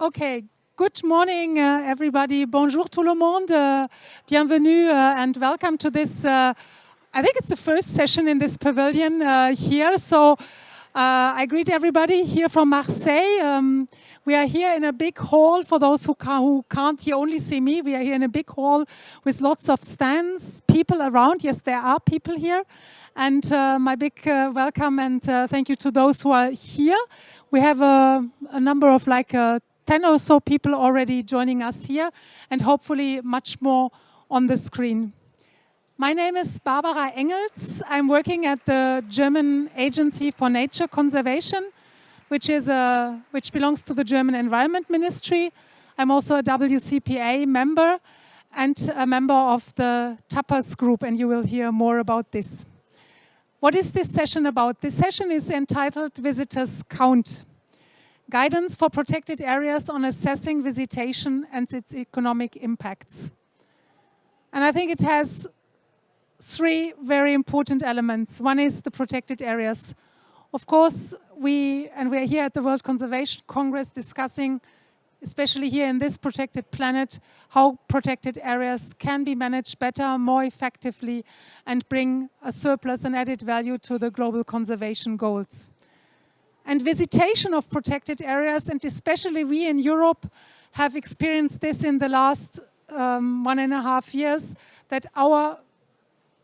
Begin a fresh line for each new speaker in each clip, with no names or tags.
Okay, good morning, everybody. Bonjour tout le monde. Bienvenue and welcome to this. I think it's the first session in this pavilion here. So I greet everybody here from Marseille. We are here in a big hall. For those who can't here only see me, we are here in a big hall with lots of stands, people around. Yes, there are people here. And my big welcome and thank you to those who are here. We have a number of 10 or so people already joining us here, and hopefully much more on the screen. My name is Barbara Engels. I'm working at the German Agency for Nature Conservation, which belongs to the German Environment Ministry. I'm also a WCPA member and a member of the Tapas group, and you will hear more about this. What is this session about? This session is entitled Visitors Count. Guidance for protected areas on assessing visitation and its economic impacts. And I think it has three very important elements. One is the protected areas. Of course, we are here at the World Conservation Congress discussing, especially here in this protected planet, how protected areas can be managed better, more effectively, and bring a surplus and added value to the global conservation goals. And visitation of protected areas, and especially we in Europe have experienced this in the last 1.5 years, that our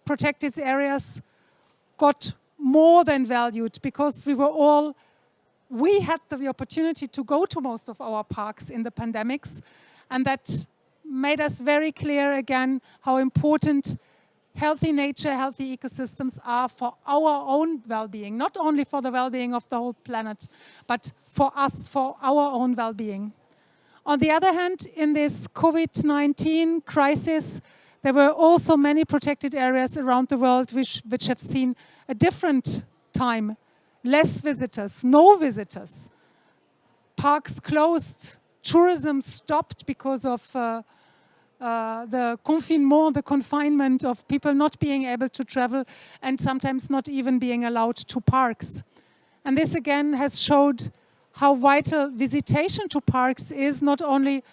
protected areas got more than valued because we had the opportunity to go to most of our parks in the pandemics, and that made us very clear again how important healthy nature, healthy ecosystems are for our own well-being, not only for the well-being of the whole planet, but for us, for our own well-being. On the other hand, in this COVID-19 crisis, there were also many protected areas around the world which have seen a different time. Less visitors, no visitors. Parks closed, tourism stopped because of the confinement of people not being able to travel and sometimes not even being allowed to parks. And this again has showed how vital visitation to parks is, not only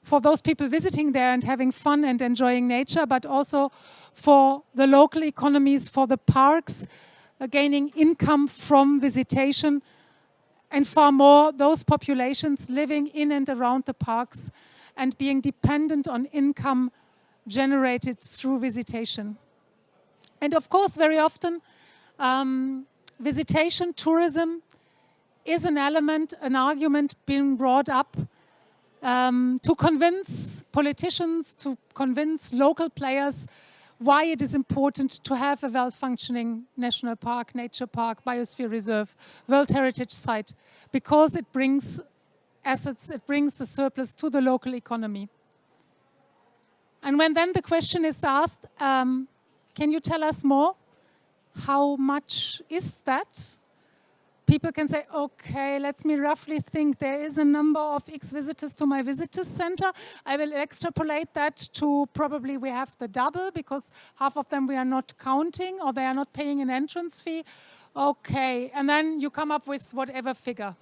for those people visiting there and having fun and enjoying nature, but also for the local economies, for the parks, gaining income from visitation, and far more those populations living in and around the parks and being dependent on income generated through visitation. And of course, very often, visitation, tourism is an element, an argument being brought up to convince politicians, to convince local players why it is important to have a well-functioning national park, nature park, biosphere reserve, World Heritage Site, because it brings assets, it brings the surplus to the local economy. And when then the question is asked, can you tell us more? How much is that? People can say, okay, let me roughly think. There is a number of X visitors to my visitors center. I will extrapolate that to probably we have the double because half of them we are not counting or they are not paying an entrance fee. Okay, and then you come up with whatever figure.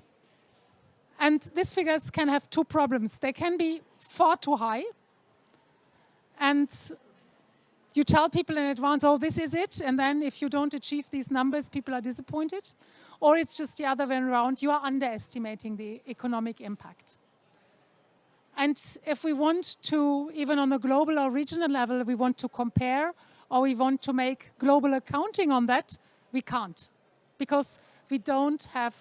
And these figures can have two problems. They can be far too high. And you tell people in advance, oh, this is it. And then if you don't achieve these numbers, people are disappointed. Or it's just the other way around. You are underestimating the economic impact. And if we want to, even on a global or regional level, we want to compare or we want to make global accounting on that, we can't. Because we don't have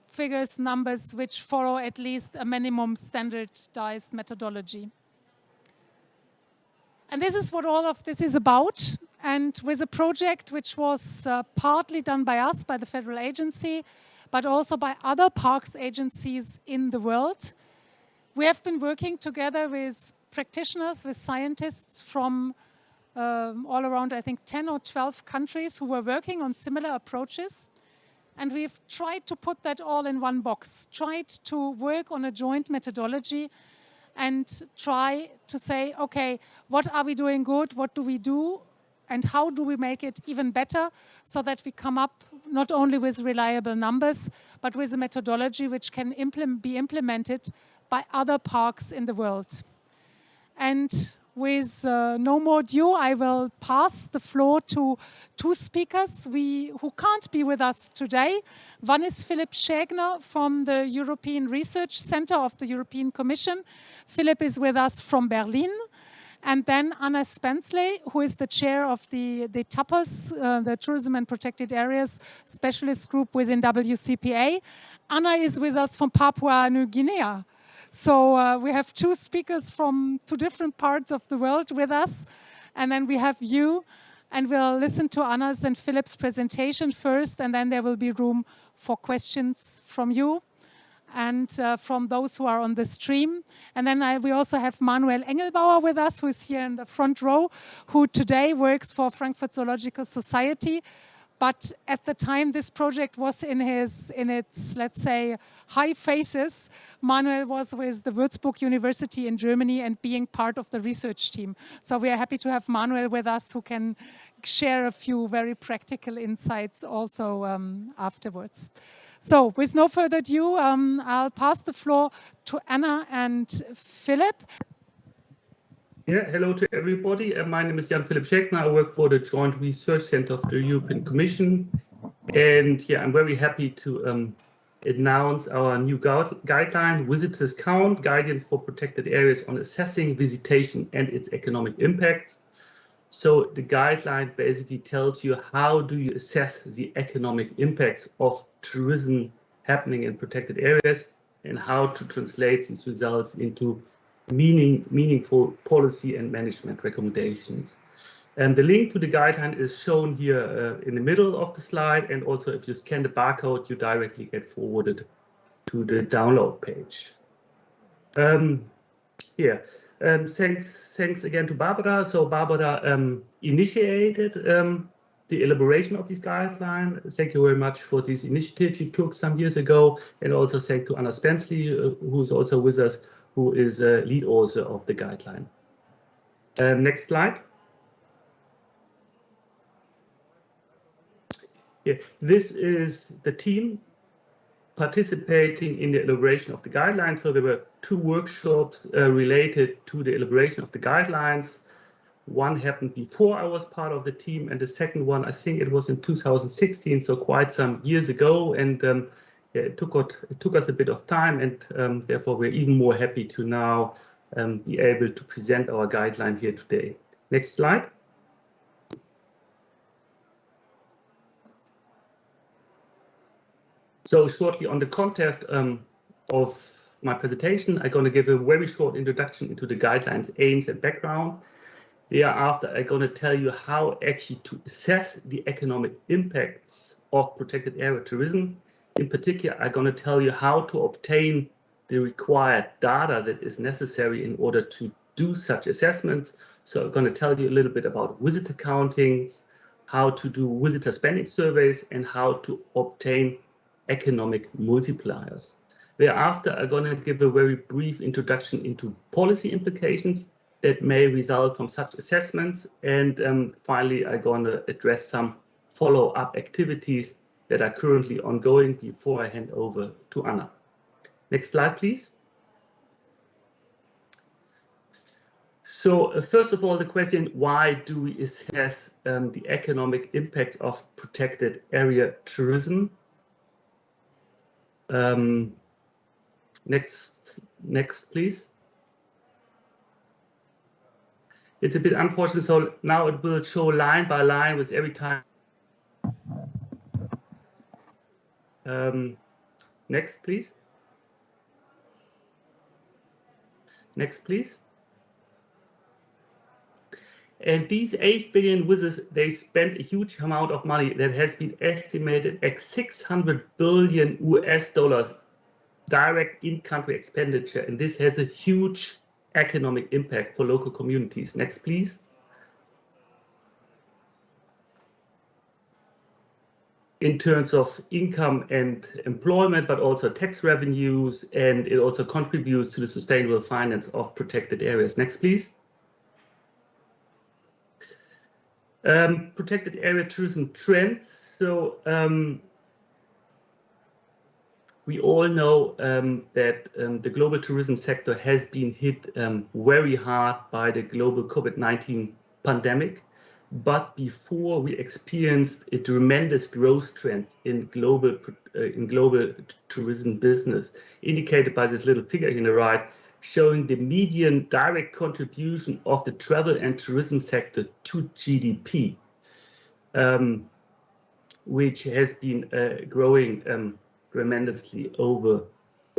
figures, numbers, which follow at least a minimum standardized methodology. And this is what all of this is about. And with a project which was partly done by us, by the federal agency, but also by other parks agencies in the world, we have been working together with practitioners, with scientists from all around, I think, 10 or 12 countries who were working on similar approaches. And we've tried to put that all in one box, tried to work on a joint methodology and try to say, okay, what are we doing good, what do we do, and how do we make it even better so that we come up not only with reliable numbers, but with a methodology which can be implemented by other parks in the world. And with no more ado, I will pass the floor to two speakers who can't be with us today. One is Philipp Schägner from the European Research Center of the European Commission. Philipp is with us from Berlin. And then Anna Spensley, who is the chair of the TAPAS, the Tourism and Protected Areas Specialist Group within WCPA. Anna is with us from Papua New Guinea. So we have two speakers from two different parts of the world with us. And then we have you, and we'll listen to Anna's and Philipp's presentation first, and then there will be room for questions from you and from those who are on the stream. And then we also have Manuel Engelbauer with us, who is here in the front row, who today works for Frankfurt Zoological Society. But at the time this project was in its, let's say, high phases, Manuel was with the Würzburg University in Germany and being part of the research team. So we are happy to have Manuel with us, who can share a few very practical insights also afterwards. So with no further ado, I'll pass the floor to Anna and Philipp.
Yeah, hello to everybody. My name is Jan-Philipp Schägner. I work for the Joint Research Center of the European Commission. And yeah, I'm very happy to announce our new guideline, Visitors Count, Guidance for Protected Areas on Assessing Visitation and its Economic Impacts. So the guideline basically tells you how do you assess the economic impacts of tourism happening in protected areas and how to translate these results into meaningful policy and management recommendations. And the link to the guideline is shown here in the middle of the slide, and also if you scan the barcode, you directly get forwarded to the download page. Thanks again to Barbara. So Barbara initiated the elaboration of this guideline. Thank you very much for this initiative you took some years ago, and also thank to Anna Spensley, who is also with us, who is a lead author of the guideline. Next slide. Yeah, this is the team participating in the elaboration of the guidelines. So there were two workshops related to the elaboration of the guidelines. One happened before I was part of the team, and the second one, I think it was in 2016, so quite some years ago. And yeah, it took us a bit of time, and therefore we're even more happy to now be able to present our guideline here today. Next slide. So shortly on the content of my presentation, I'm going to give a very short introduction into the guidelines, aims, and background. Thereafter, I'm going to tell you how actually to assess the economic impacts of protected area tourism. In particular, I'm going to tell you how to obtain the required data that is necessary in order to do such assessments. So I'm going to tell you a little bit about visitor countings, how to do visitor spending surveys, and how to obtain economic multipliers. Thereafter, I'm going to give a very brief introduction into policy implications that may result from such assessments. And finally, I'm going to address some follow-up activities that are currently ongoing before I hand over to Anna. Next slide, please. So first of all, the question, why do we assess the economic impact of protected area tourism? Next, please. It's a bit unfortunate, so now it will show line by line with every time. Next, please. Next, please. And these 8 billion visitors, they spent a huge amount of money that has been estimated at $600 billion direct in-country expenditure. And this has a huge economic impact for local communities. Next, please. In terms of income and employment, but also tax revenues, and it also contributes to the sustainable finance of protected areas. Next, please. Protected area tourism trends. So we all know that the global tourism sector has been hit very hard by the global COVID-19 pandemic. But before, we experienced a tremendous growth trend in global tourism business, indicated by this little figure in the right, showing the median direct contribution of the travel and tourism sector to GDP, which has been growing tremendously over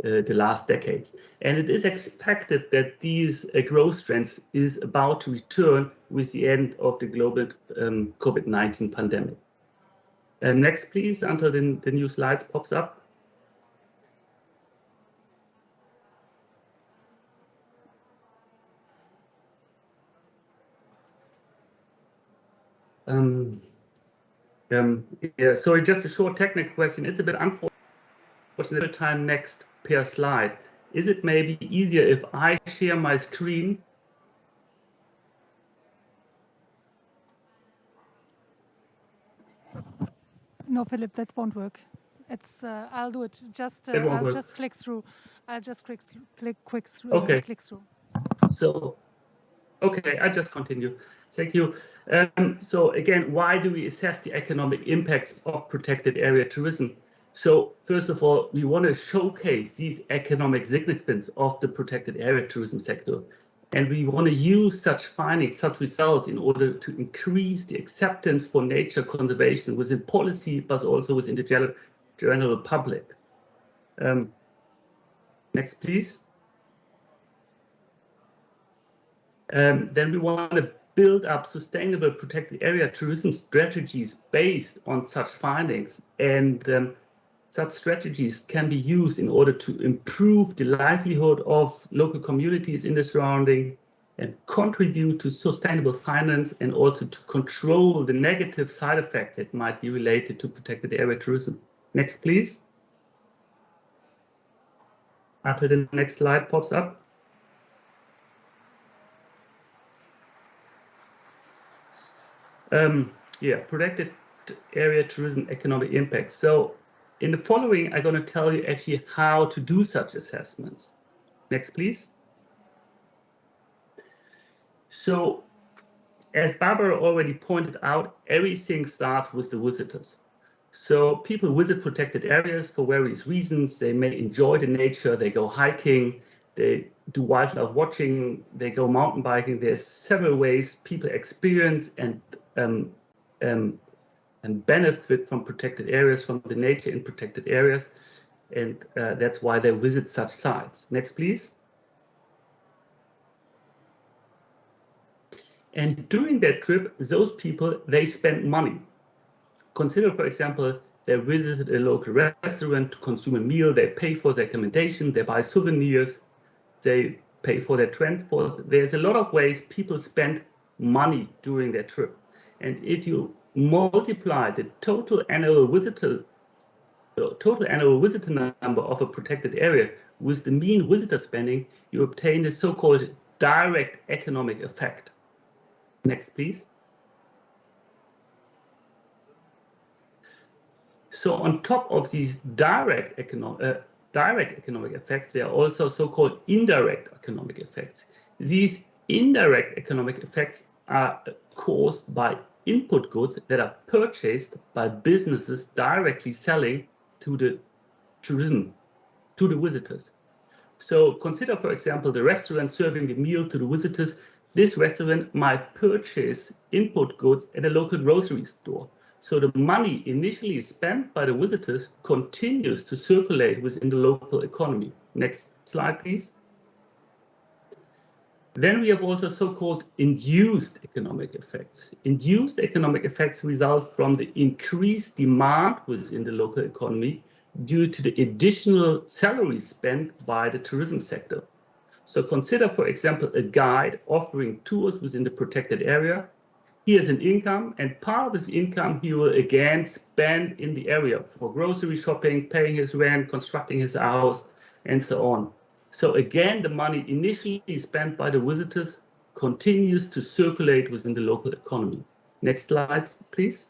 the last decades. And it is expected that these growth trends is about to return with the end of the global COVID-19 pandemic. Next, please, until the new slides pops up. Yeah, sorry, just a short technical question. It's a bit unfortunate. Time next per slide. Is it maybe easier if I share my screen?
No, Philip, that won't work. It's I'll do it. Just I'll just click through. I'll just click through.
Okay.
Click through.
So, okay, I just continue. Thank you. So again, why do we assess the economic impacts of protected area tourism? So first of all, we want to showcase these economic significance of the protected area tourism sector. And we want to use such findings, such results in order to increase the acceptance for nature conservation within policy, but also within the general public. Next, please. Then we want to build up sustainable protected area tourism strategies based on such findings. And such strategies can be used in order to improve the livelihood of local communities in the surrounding and contribute to sustainable finance and also to control the negative side effects that might be related to protected area tourism. Next, please. After the next slide pops up. Yeah, protected area tourism economic impact. So in the following, I'm going to tell you actually how to do such assessments. Next, please. So as Barbara already pointed out, everything starts with the visitors. So people visit protected areas for various reasons. They may enjoy the nature, they go hiking, they do wildlife watching, they go mountain biking. There's several ways people experience and benefit from protected areas, from the nature in protected areas. And that's why they visit such sites. Next, please. And during that trip, those people, they spend money. Consider, for example, they visited a local restaurant to consume a meal, they pay for their accommodation, they buy souvenirs, they pay for their transport. There's a lot of ways people spend money during their trip. And if you multiply the total annual visitor number of a protected area with the mean visitor spending, you obtain the so-called direct economic effect. Next, please. So on top of these direct economic effects, there are also so-called indirect economic effects. These indirect economic effects are caused by input goods that are purchased by businesses directly selling to the tourism, to the visitors. So consider, for example, the restaurant serving the meal to the visitors. This restaurant might purchase input goods at a local grocery store. So the money initially spent by the visitors continues to circulate within the local economy. Next slide, please. Then we have also so-called induced economic effects. Induced economic effects result from the increased demand within the local economy due to the additional salaries spent by the tourism sector. So consider, for example, a guide offering tours within the protected area. He has an income, and part of his income he will again spend in the area for grocery shopping, paying his rent, constructing his house, and so on. So again, the money initially spent by the visitors continues to circulate within the local economy. Next slide, please.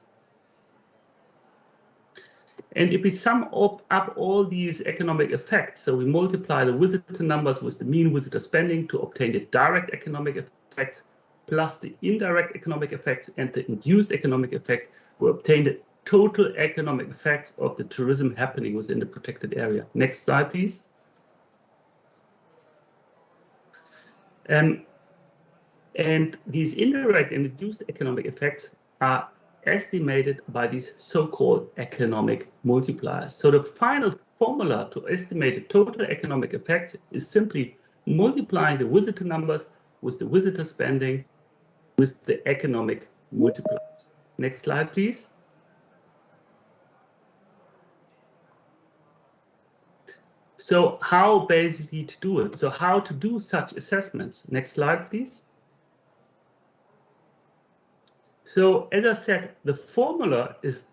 And if we sum up all these economic effects, so we multiply the visitor numbers with the mean visitor spending to obtain the direct economic effects, plus the indirect economic effects and the induced economic effects, we obtain the total economic effects of the tourism happening within the protected area. Next slide, please. And these indirect and induced economic effects are estimated by these so-called economic multipliers. So the final formula to estimate the total economic effects is simply multiplying the visitor numbers with the visitor spending with the economic multipliers. Next slide, please. So how basically to do it? So how to do such assessments? Next slide, please. So as I said, the formula is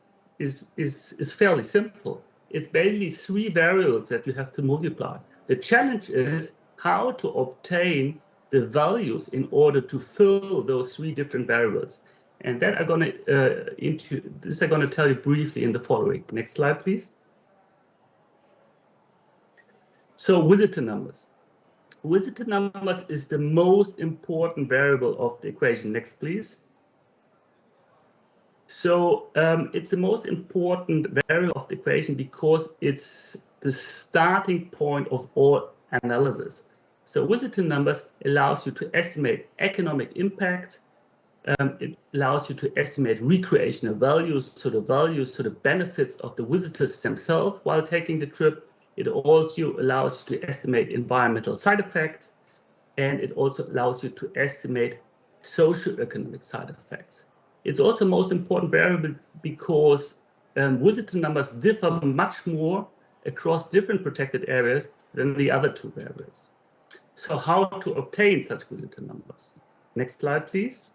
fairly simple. It's basically 3 variables that you have to multiply. The challenge is how to obtain the values in order to fill those 3 different variables. And that I'm going to tell you briefly in the following. Next slide, please. So visitor numbers. Visitor numbers is the most important variable of the equation. Next, please. So it's the most important variable of the equation because it's the starting point of all analysis. So visitor numbers allows you to estimate economic impact. It allows you to estimate recreational values, so the benefits of the visitors themselves while taking the trip. It also allows you to estimate environmental side effects, and it also allows you to estimate socioeconomic side effects. It's also the most important variable because visitor numbers differ much more across different protected areas than the other 2 variables. So how to obtain such visitor numbers? Next slide, please.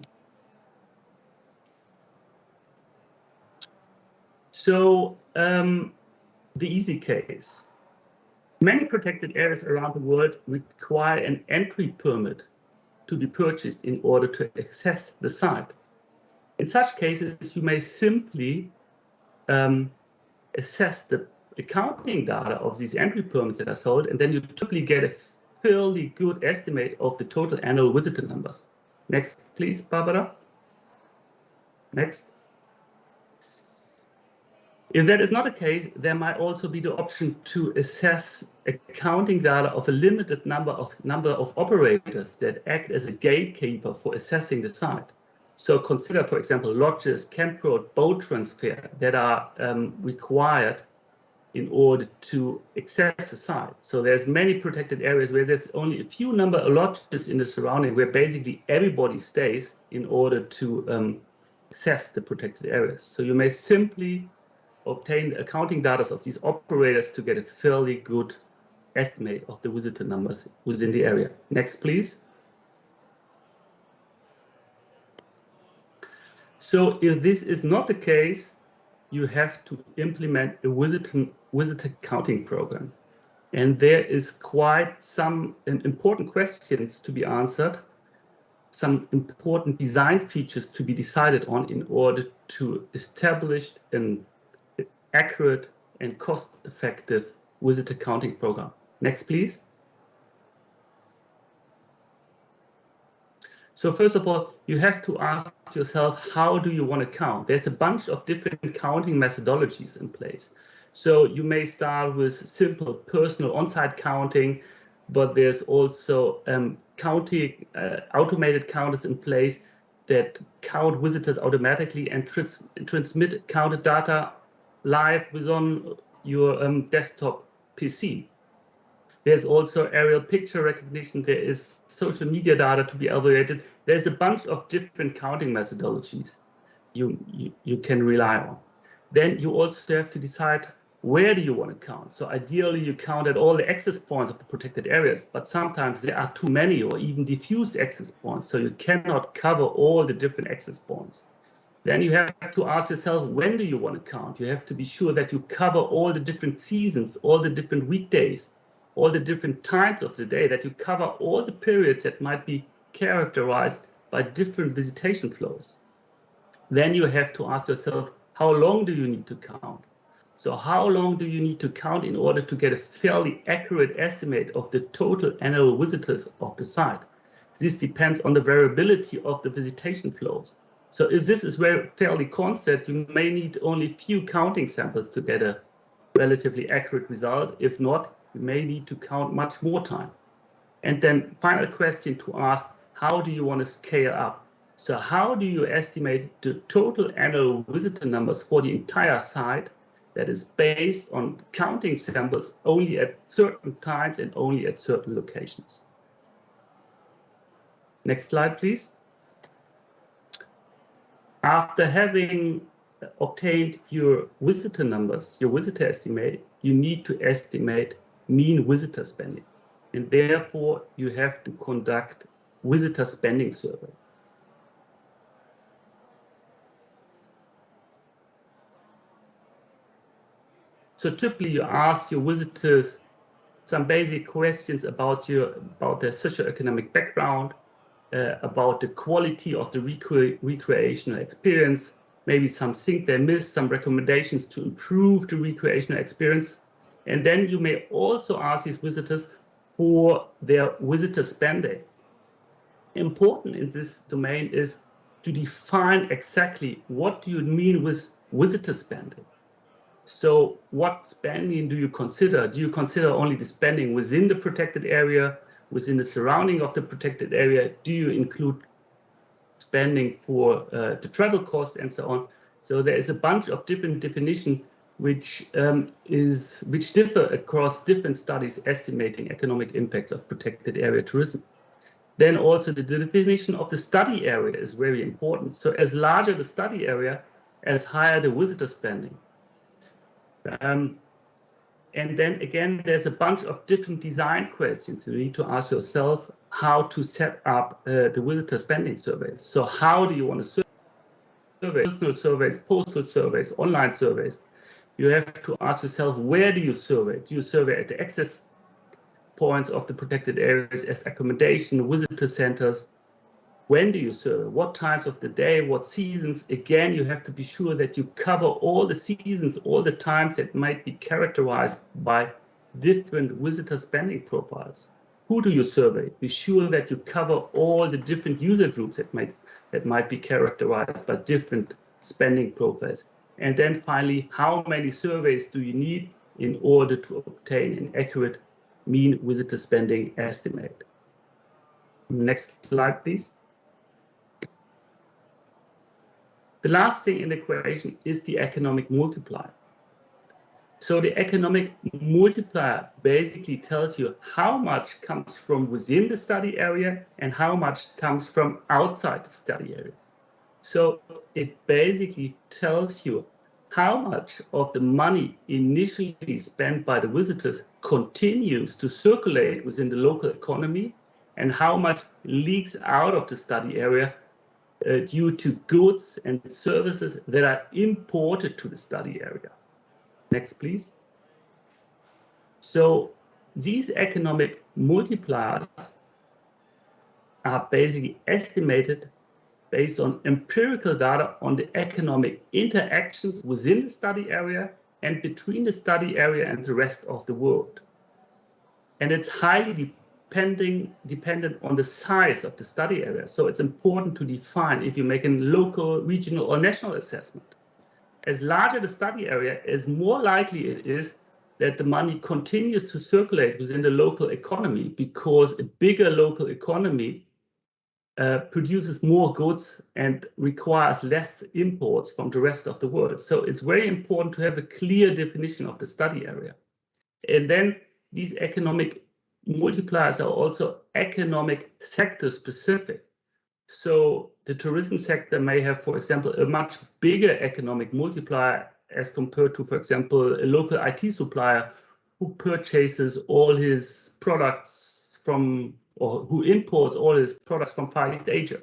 So the easy case. Many protected areas around the world require an entry permit to be purchased in order to access the site. In such cases, you may simply assess the accounting data of these entry permits that are sold, and then you typically get a fairly good estimate of the total annual visitor numbers. Next, please, Barbara. Next. If that is not the case, there might also be the option to assess accounting data of a limited number of operators that act as a gatekeeper for assessing the site. So consider, for example, lodges, campground, boat transfer that are required in order to access the site. So there's many protected areas where there's only a few number of lodges in the surrounding where basically everybody stays in order to access the protected areas. So you may simply obtain the accounting data of these operators to get a fairly good estimate of the visitor numbers within the area. Next, please. So if this is not the case, you have to implement a visitor counting program. And there is quite some important questions to be answered, some important design features to be decided on in order to establish an accurate and cost-effective visitor counting program. Next, please. So first of all, you have to ask yourself, how do you want to count? There's a bunch of different counting methodologies in place. So you may start with simple personal on-site counting, but there's also automated counters in place that count visitors automatically and transmit counted data live within your desktop PC. There's also aerial picture recognition. There is social media data to be evaluated. There's a bunch of different counting methodologies you can rely on. Then you also have to decide, where do you want to count? So ideally, you count at all the access points of the protected areas, but sometimes there are too many or even diffuse access points, so you cannot cover all the different access points. Then you have to ask yourself, when do you want to count? You have to be sure that you cover all the different seasons, all the different weekdays, all the different times of the day, that you cover all the periods that might be characterized by different visitation flows. Then you have to ask yourself, how long do you need to count? So how long do you need to count in order to get a fairly accurate estimate of the total annual visitors of the site? This depends on the variability of the visitation flows. So if this is fairly constant, you may need only few counting samples to get a relatively accurate result. If not, you may need to count much more time. And then final question to ask, how do you want to scale up? So how do you estimate the total annual visitor numbers for the entire site that is based on counting samples only at certain times and only at certain locations? Next slide, please. After having obtained your visitor numbers, your visitor estimate, you need to estimate mean visitor spending. And therefore, you have to conduct visitor spending survey. So typically, you ask your visitors some basic questions about their socioeconomic background, about the quality of the recreational experience, maybe some things they missed, some recommendations to improve the recreational experience. And then you may also ask these visitors for their visitor spending. Important in this domain is to define exactly what do you mean with visitor spending. So what spending do you consider? Do you consider only the spending within the protected area, within the surrounding of the protected area? Do you include spending for the travel costs and so on? So there is a bunch of different definitions which differ across different studies estimating economic impacts of protected area tourism. Then also the definition of the study area is very important. So as larger the study area, as higher the visitor spending. And then again, there's a bunch of different design questions. You need to ask yourself how to set up the visitor spending surveys. So how do you want to survey? Personal surveys, postal surveys, online surveys. You have to ask yourself, where do you survey? Do you survey at the access points of the protected areas as accommodation, visitor centers? When do you survey? What times of the day? What seasons? Again, you have to be sure that you cover all the seasons, all the times that might be characterized by different visitor spending profiles. Who do you survey? Be sure that you cover all the different user groups that might be characterized by different spending profiles. And then finally, how many surveys do you need in order to obtain an accurate mean visitor spending estimate? Next slide, please. The last thing in the equation is the economic multiplier. So the economic multiplier basically tells you how much comes from within the study area and how much comes from outside the study area. So it basically tells you how much of the money initially spent by the visitors continues to circulate within the local economy and how much leaks out of the study area due to goods and services that are imported to the study area. Next, please. So these economic multipliers are basically estimated based on empirical data on the economic interactions within the study area and between the study area and the rest of the world. And it's highly dependent on the size of the study area. So it's important to define if you make a local, regional, or national assessment. As larger the study area, as more likely it is that the money continues to circulate within the local economy because a bigger local economy produces more goods and requires less imports from the rest of the world. So it's very important to have a clear definition of the study area. And then these economic multipliers are also economic sector specific. So the tourism sector may have, for example, a much bigger economic multiplier as compared to, for example, a local IT supplier who purchases all his products from, or who imports all his products from Far East Asia.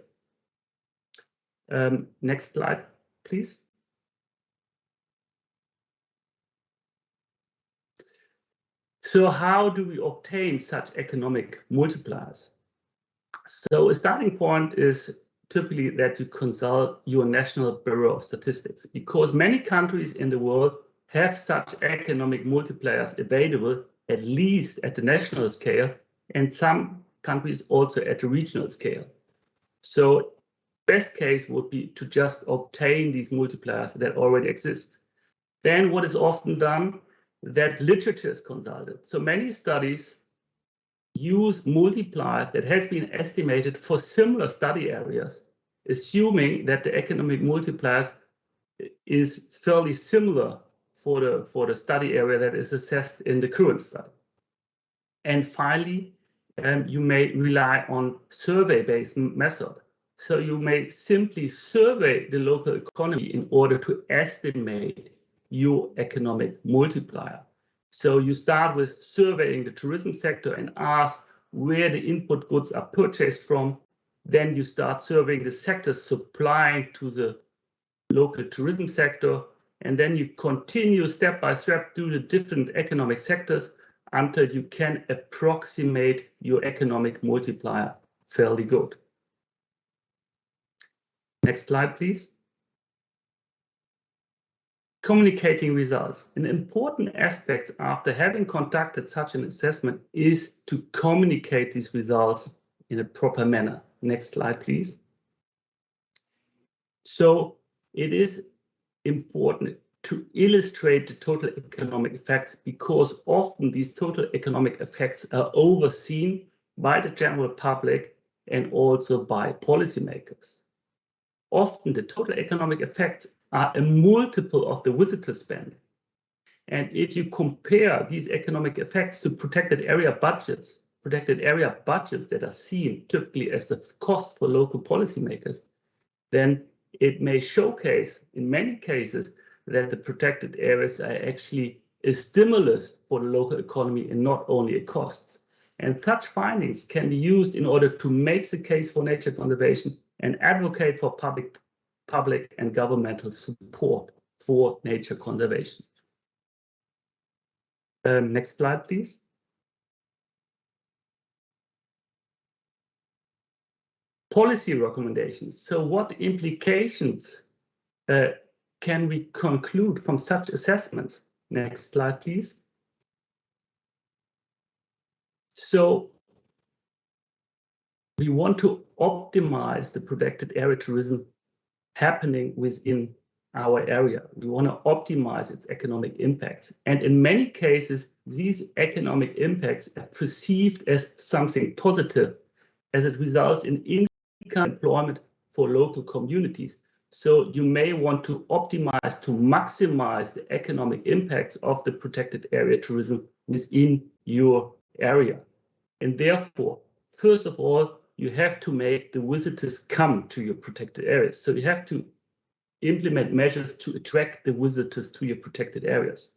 Next slide, please. So how do we obtain such economic multipliers? So a starting point is typically that you consult your National Bureau of Statistics, because many countries in the world have such economic multipliers available, at least at the national scale, and some countries also at the regional scale. So best case would be to just obtain these multipliers that already exist. Then what is often done, that literature is consulted. So many studies use multiplier that has been estimated for similar study areas, assuming that the economic multipliers is fairly similar for the study area that is assessed in the current study. And finally, you may rely on survey-based method. So you may simply survey the local economy in order to estimate your economic multiplier. So you start with surveying the tourism sector and ask where the input goods are purchased from. Then you start surveying the sectors supplying to the local tourism sector. And then you continue step by step through the different economic sectors until you can approximate your economic multiplier fairly good. Next slide, please. Communicating results. An important aspect after having conducted such an assessment is to communicate these results in a proper manner. Next slide, please. So it is important to illustrate the total economic effects, because often these total economic effects are overseen by the general public and also by policymakers. Often the total economic effects are a multiple of the visitor spending. And if you compare these economic effects to protected area budgets that are seen typically as the cost for local policymakers, then it may showcase in many cases that the protected areas are actually a stimulus for the local economy and not only a cost. And such findings can be used in order to make the case for nature conservation and advocate for public and governmental support for nature conservation. Next slide, please. Policy recommendations. So what implications can we conclude from such assessments? Next slide, please. So we want to optimize the protected area tourism happening within our area. We want to optimize its economic impacts. And in many cases, these economic impacts are perceived as something positive, as it results in income employment for local communities. So you may want to optimize to maximize the economic impacts of the protected area tourism within your area. And therefore, first of all, you have to make the visitors come to your protected areas. So you have to implement measures to attract the visitors to your protected areas.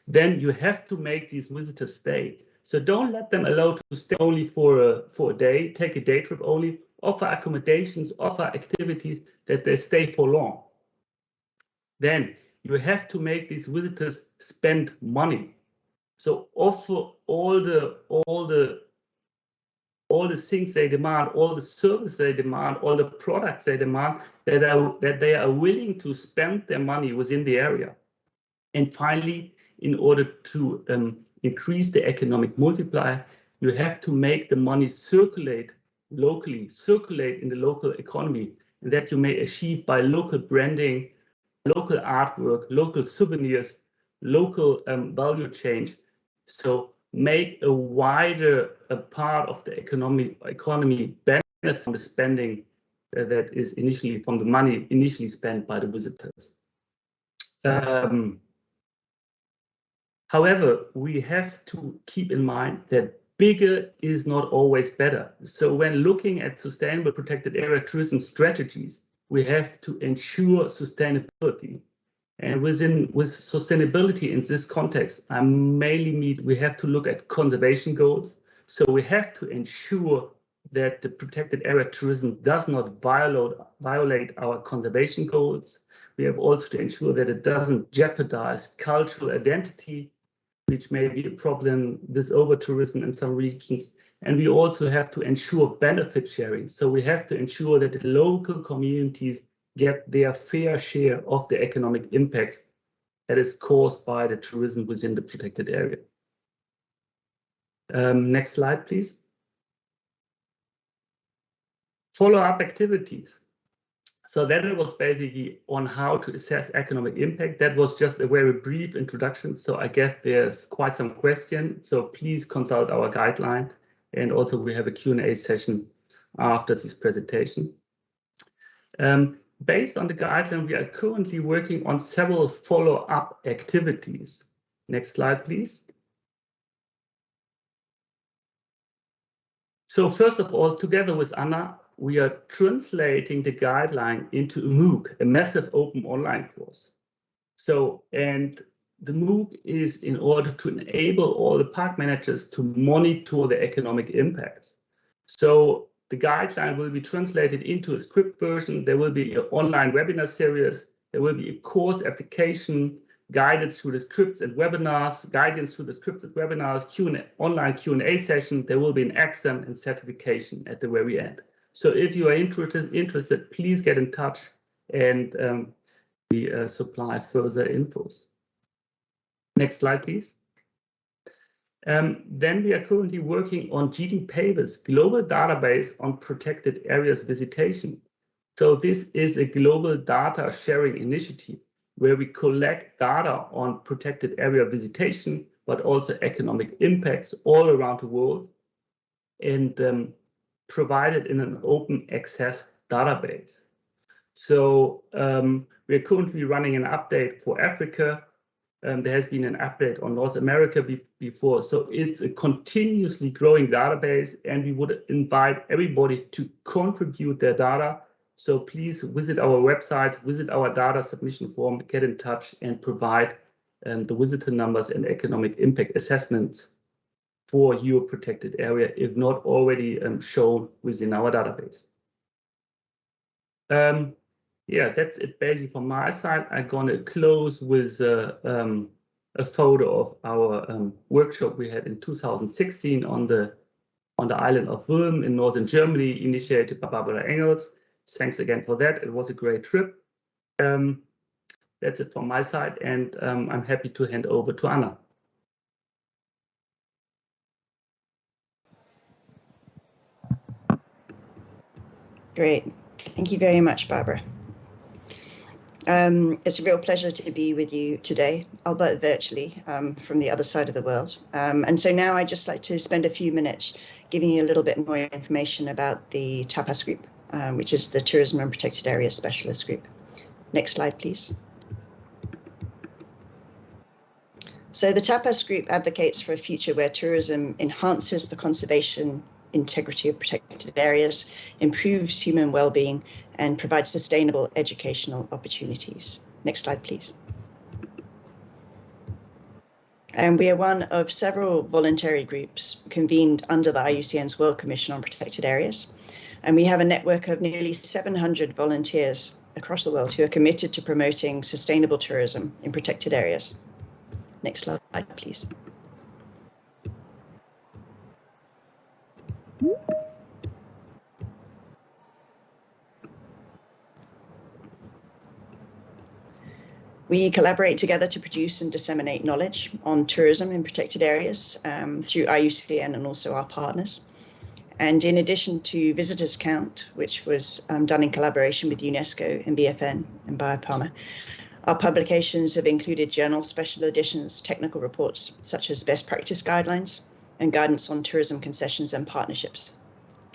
Then you have to make these visitors stay. So don't let them allow to stay only for a day, take a day trip only, offer accommodations, offer activities that they stay for long. Then you have to make these visitors spend money. So offer all the things they demand, all the services they demand, all the products they demand, that they are willing to spend their money within the area. And finally, in order to increase the economic multiplier, you have to make the money circulate locally, circulate in the local economy, and that you may achieve by local branding, local artwork, local souvenirs, local value change. So make a wider part of the economy benefit from the spending that is initially from the money initially spent by the visitors. However, we have to keep in mind that bigger is not always better. So when looking at sustainable protected area tourism strategies, we have to ensure sustainability. And with sustainability in this context, I mainly mean we have to look at conservation goals. So we have to ensure that the protected area tourism does not violate our conservation goals. We have also to ensure that it doesn't jeopardize cultural identity, which may be a problem with over-tourism in some regions. And we also have to ensure benefit sharing. So we have to ensure that the local communities get their fair share of the economic impacts that is caused by the tourism within the protected area. Next slide, please. Follow-up activities. So that was basically on how to assess economic impact. That was just a very brief introduction. So I guess there's quite some questions. So please consult our guideline. And also we have a Q&A session after this presentation. Based on the guideline, we are currently working on several follow-up activities. Next slide, please. So first of all, together with Anna, we are translating the guideline into a MOOC, a massive open online course. So, and the MOOC is in order to enable all the park managers to monitor the economic impacts. So the guideline will be translated into a script version. There will be an online webinar series. There will be a course application guided through the scripts and webinars, guidance through the scripts and webinars, online Q&A session. There will be an exam and certification at the very end. So if you are interested, please get in touch and we supply further infos. Next slide, please. Then we are currently working on GDPAVIS, global database on protected areas visitation. So this is a global data sharing initiative where we collect data on protected area visitation, but also economic impacts all around the world, and provide it in an open access database. So we are currently running an update for Africa. There has been an update on North America before. So it's a continuously growing database, and we would invite everybody to contribute their data. So please visit our website, visit our data submission form, get in touch and provide the visitor numbers and economic impact assessments for your protected area, if not already shown within our database. Yeah, that's it basically from my side. I'm going to close with a photo of our workshop we had in 2016 on the island of Würm in northern Germany, initiated by Barbara Engels. Thanks again for that. It was a great trip. That's it from my side, and I'm happy to hand over to Anna.
Great. Thank you very much, Barbara. It's a real pleasure to be with you today, albeit virtually from the other side of the world. And so now I'd just like to spend a few minutes giving you a little bit more information about the TAPAS group, which is the Tourism and Protected Areas Specialist Group. Next slide, please. So the TAPAS group advocates for a future where tourism enhances the conservation integrity of protected areas, improves human well-being, and provides sustainable educational opportunities. Next slide, please. And we are one of several voluntary groups convened under the IUCN's World Commission on Protected Areas. And we have a network of nearly 700 volunteers across the world who are committed to promoting sustainable tourism in protected areas. Next slide, please. We collaborate together to produce and disseminate knowledge on tourism in protected areas through IUCN and also our partners. And in addition to visitors count, which was done in collaboration with UNESCO and BFN and BioPharma, our publications have included journal special editions, technical reports such as best practice guidelines and guidance on tourism concessions and partnerships.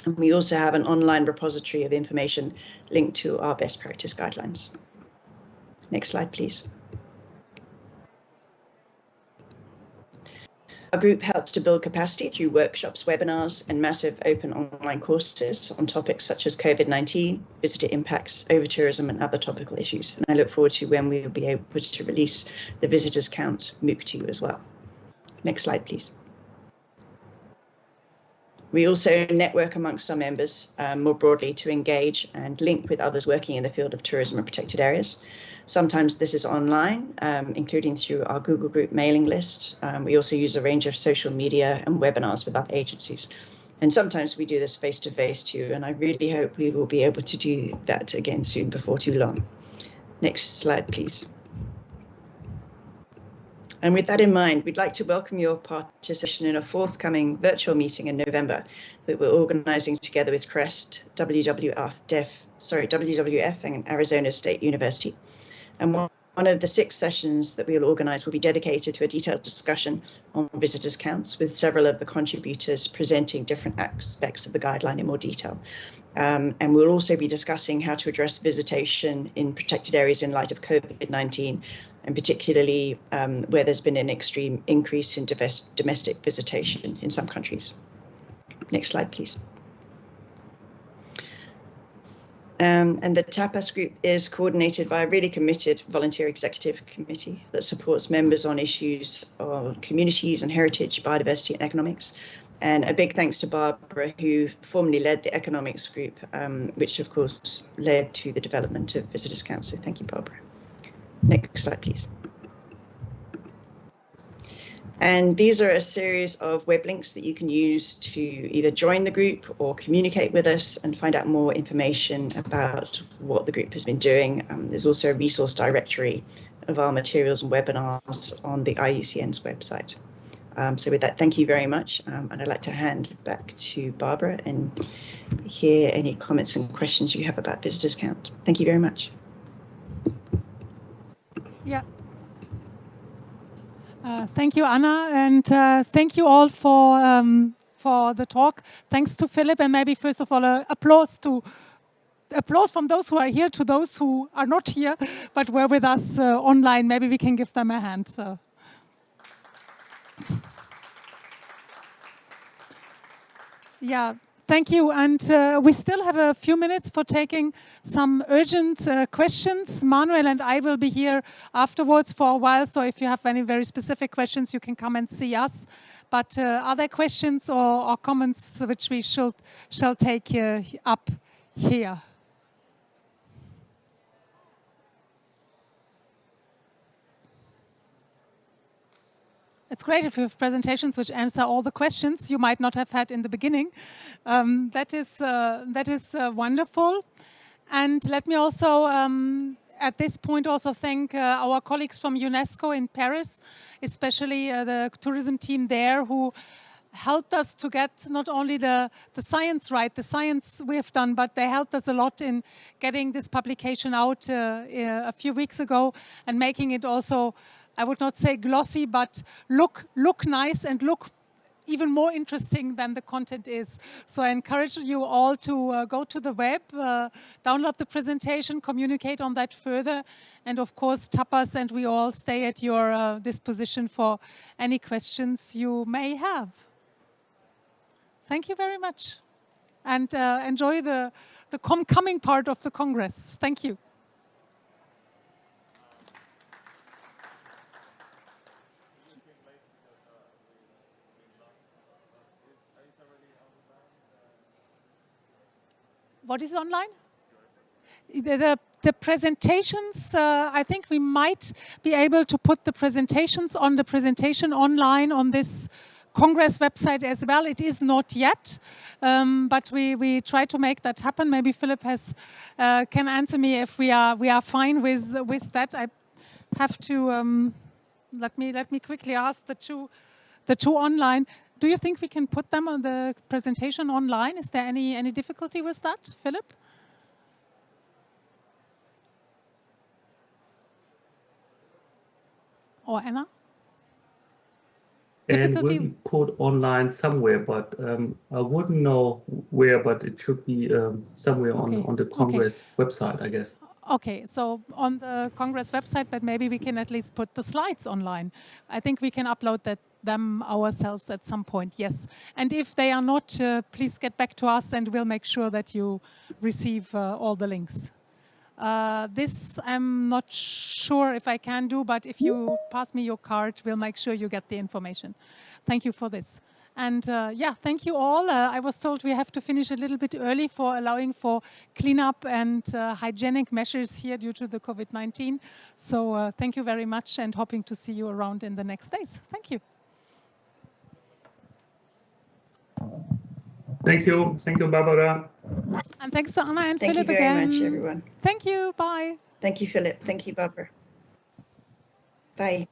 And we also have an online repository of information linked to our best practice guidelines. Next slide, please. Our group helps to build capacity through workshops, webinars, and massive open online courses on topics such as COVID-19, visitor impacts, over-tourism, and other topical issues. And I look forward to when we will be able to release the visitors count MOOC to you as well. Next slide, please. We also network amongst our members more broadly to engage and link with others working in the field of tourism and protected areas. Sometimes this is online, including through our Google Group mailing list. We also use a range of social media and webinars with other agencies. And sometimes we do this face-to-face too, and I really hope we will be able to do that again soon before too long. Next slide, please. And with that in mind, we'd like to welcome your participation in a forthcoming virtual meeting in November that we're organising together with CREST, WWF and Arizona State University. And one of the 6 sessions that we'll organise will be dedicated to a detailed discussion on visitors' counts, with several of the contributors presenting different aspects of the guideline in more detail. And we'll also be discussing how to address visitation in protected areas in light of COVID-19, and particularly where there's been an extreme increase in domestic visitation in some countries. Next slide, please. And the TAPAS group is coordinated by a really committed volunteer executive committee that supports members on issues of communities and heritage, biodiversity and economics. And a big thanks to Barbara, who formerly led the economics group, which of course led to the development of visitors' counts. So thank you, Barbara. Next slide, please. And these are a series of web links that you can use to either join the group or communicate with us and find out more information about what the group has been doing. There's also a resource directory of our materials and webinars on the IUCN's website. So with that, thank you very much. And I'd like to hand back to Barbara and hear any comments and questions you have about visitors' count. Thank you very much.
Yeah. Thank you, Anna, and thank you all for the talk. Thanks to Philip, and maybe first of all, applause from those who are here to those who are not here, but were with us online. Maybe we can give them a hand. So. Yeah. Thank you, and we still have a few minutes for taking some urgent questions. Manuel and I will be here afterwards for a while, so if you have any very specific questions, you can come and see us. But are there questions or comments which we shall take up here? It's great if you have presentations which answer all the questions you might not have had in the beginning. That is wonderful. And let me also, at this point, also thank our colleagues from UNESCO in Paris, especially the tourism team there, who helped us to get not only the science right, the science we have done, but they helped us a lot in getting this publication out a few weeks ago and making it also, I would not say glossy, but look nice and look even more interesting than the content is. So I encourage you all to go to the web, download the presentation, communicate on that further, and of course Tapas and we all stay at your disposition for any questions you may have. Thank you very much, and enjoy the coming part of the Congress. Thank you. What is online? The presentations, I think we might be able to put the presentations on the presentation online on this Congress website as well. It is not yet, but we try to make that happen. Maybe Philip can answer me if we are fine with that. I have to let me quickly ask the two online. Do you think we can put them on the presentation online? Is there any difficulty with that, Philip? Or Anna? Difficulty?
And will be put online somewhere, but I wouldn't know where, but it should be somewhere on the Congress website, I guess.
Okay, so on the Congress website, but maybe we can at least put the slides online. I think we can upload them ourselves at some point, yes. And if they are not, please get back to us and we'll make sure that you receive all the links. This I'm not sure if I can do, but if you pass me your card, we'll make sure you get the information. Thank you for this. And yeah, thank you all. I was told we have to finish a little bit early for allowing for cleanup and hygienic measures here due to the COVID-19. So thank you very much and hoping to see you around in the next days. Thank you.
Thank you. Thank you, Barbara.
And thanks to Anna and Philip again.
Thank you very much, everyone.
Thank you. Bye.
Thank you, Philip. Thank you, Barbara. Bye.